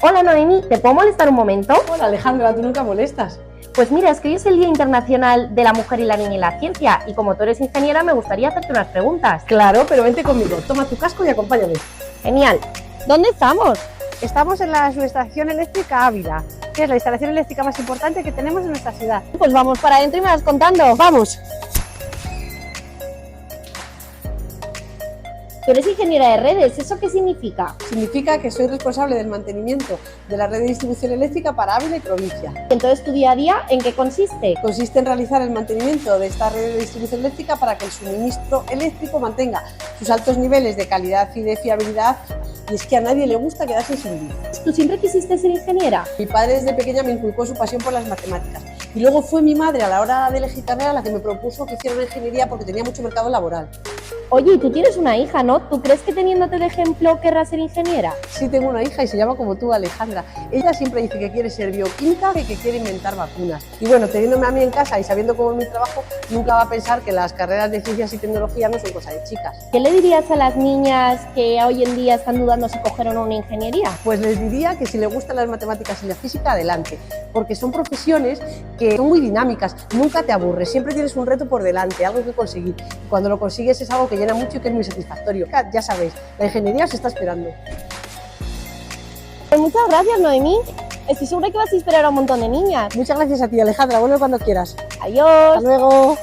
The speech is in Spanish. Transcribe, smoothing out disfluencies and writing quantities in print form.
Hola Noemí, ¿te puedo molestar un momento? Hola Alejandra, tú nunca molestas. Pues mira, es que hoy es el Día Internacional de la Mujer y la Niña en la Ciencia y como tú eres ingeniera me gustaría hacerte unas preguntas. Claro, pero vente conmigo, toma tu casco y acompáñame. Genial. ¿Dónde estamos? Estamos en la subestación eléctrica Ávila, que es la instalación eléctrica más importante que tenemos en nuestra ciudad. Pues vamos para adentro y me vas contando. ¡Vamos! Tú eres ingeniera de redes, ¿eso qué significa? Significa que soy responsable del mantenimiento de la red de distribución eléctrica para Ávila y provincia. Entonces, ¿tu día a día en qué consiste? Consiste en realizar el mantenimiento de esta red de distribución eléctrica para que el suministro eléctrico mantenga sus altos niveles de calidad y de fiabilidad. Y es que a nadie le gusta quedarse sin luz. ¿Tú siempre quisiste ser ingeniera? Mi padre desde pequeña me inculcó su pasión por las matemáticas. Y luego fue mi madre a la hora de elegir carrera la que me propuso que hiciera una ingeniería porque tenía mucho mercado laboral. Oye, y tú tienes una hija, ¿no? ¿Tú crees que teniéndote de ejemplo querrás ser ingeniera? Sí, tengo una hija y se llama como tú, Alejandra. Ella siempre dice que quiere ser bioquímica y que quiere inventar vacunas. Y bueno, teniéndome a mí en casa y sabiendo cómo es mi trabajo, nunca va a pensar que las carreras de ciencias y tecnología no son cosa de chicas. ¿Qué le dirías a las niñas que hoy en día están dudando si coger o no una ingeniería? Pues les diría que si les gustan las matemáticas y la física, adelante, porque son profesiones que son muy dinámicas, nunca te aburres, siempre tienes un reto por delante, algo que conseguir. Cuando lo consigues es algo que llena mucho y que es muy satisfactorio. Ya sabéis, la ingeniería se está esperando. Pues muchas gracias, Noemí. Estoy segura que vas a inspirar a un montón de niñas. Muchas gracias a ti, Alejandra, vuelve cuando quieras. Adiós. Hasta luego.